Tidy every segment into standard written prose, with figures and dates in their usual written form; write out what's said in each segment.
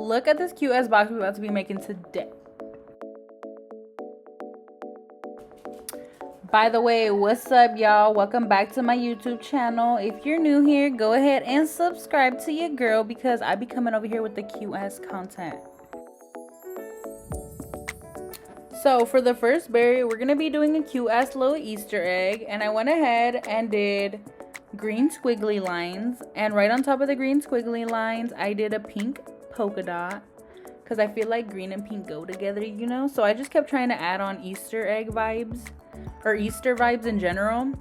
look at this cute ass box we're about to be making today. By the way, what's up, y'all? Welcome back to my YouTube channel. If you're new here, go ahead and subscribe to your girl because I be coming over here with the cute ass content. So for the first berry, we're gonna be doing a cute ass little Easter egg, and I went ahead and did green squiggly lines, and right on top of the green squiggly lines I did a pink polka dot because I feel like green and pink go together, you know. So I just kept trying to add on Easter egg vibes, or Easter vibes in general.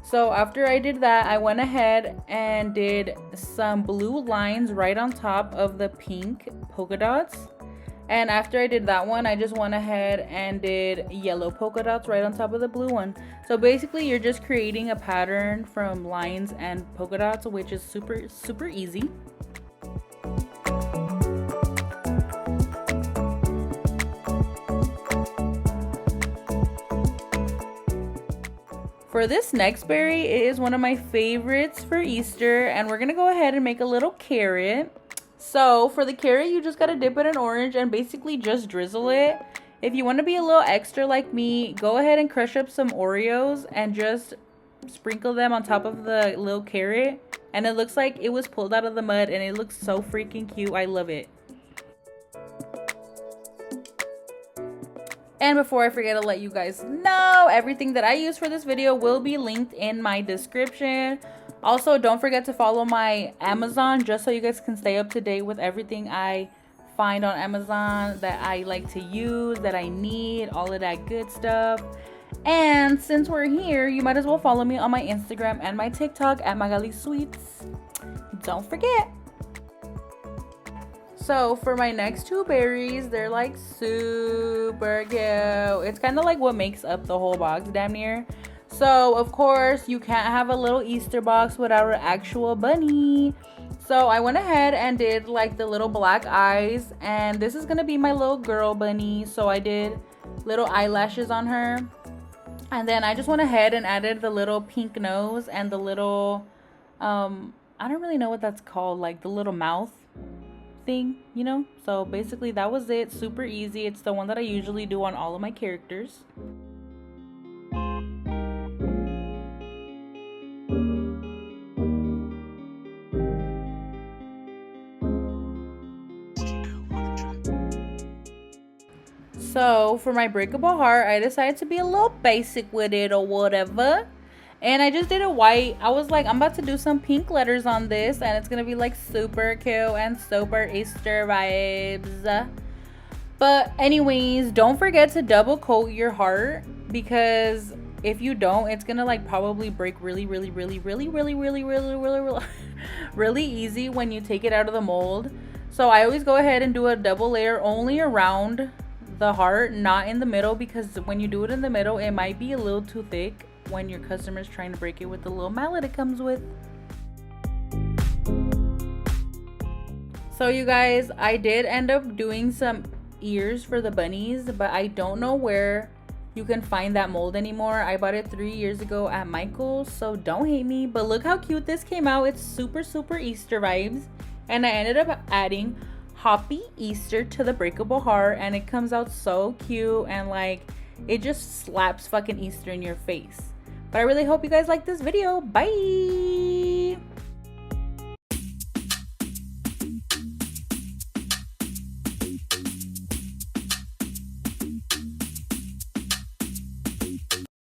So after I did that, I went ahead and did some blue lines right on top of the pink polka dots. And after I did that one, I just went ahead and did yellow polka dots right on top of the blue one. So basically you're just creating a pattern from lines and polka dots, which is super easy. For this next berry, it is one of my favorites for Easter, and we're gonna go ahead and make a little carrot. So for the carrot, you just gotta dip it in orange and basically just drizzle it. If you want to be a little extra like me, go ahead and crush up some Oreos and just sprinkle them on top of the little carrot, and it looks like it was pulled out of the mud, and it looks so freaking cute. I love it. And before I forget to let you guys know, everything that I use for this video will be linked in my description. Also, don't forget to follow my Amazon just so you guys can stay up to date with everything I find on Amazon that I like to use, that I need, all of that good stuff. And since we're here, you might as well follow me on my Instagram and my TikTok at Magali Sweets. Don't forget. So for my next two berries, they're like super cute. It's kind of like what makes up the whole box, damn near. So of course you can't have a little Easter box without an actual bunny. So I went ahead and did like the little black eyes, and this is gonna be my little girl bunny. So I did little eyelashes on her, and then I just went ahead and added the little pink nose and the little I don't really know what that's called, like the little mouth thing, you know. So basically that was it. Super easy. It's the one that I usually do on all of my characters. So for my breakable heart, I decided to be a little basic with it or whatever. And I just did a white. I was like, I'm about to do some pink letters on this, and it's gonna be like super cute and super Easter vibes. But anyways, don't forget to double coat your heart, because if you don't, it's gonna like probably break really easy when you take it out of the mold. So I always go ahead and do a double layer only around the heart, not in the middle, because when you do it in the middle, it might be a little too thick when your customer's trying to break it with the little mallet it comes with. So you guys, I did end up doing some ears for the bunnies, but I don't know where you can find that mold anymore. I bought it 3 years ago at Michael's, so don't hate me. But look how cute this came out. It's super Easter vibes, and I ended up adding Happy Easter to the breakable heart, and it comes out so cute, and like it just slaps fucking Easter in your face. But I really hope you guys like this video. Bye.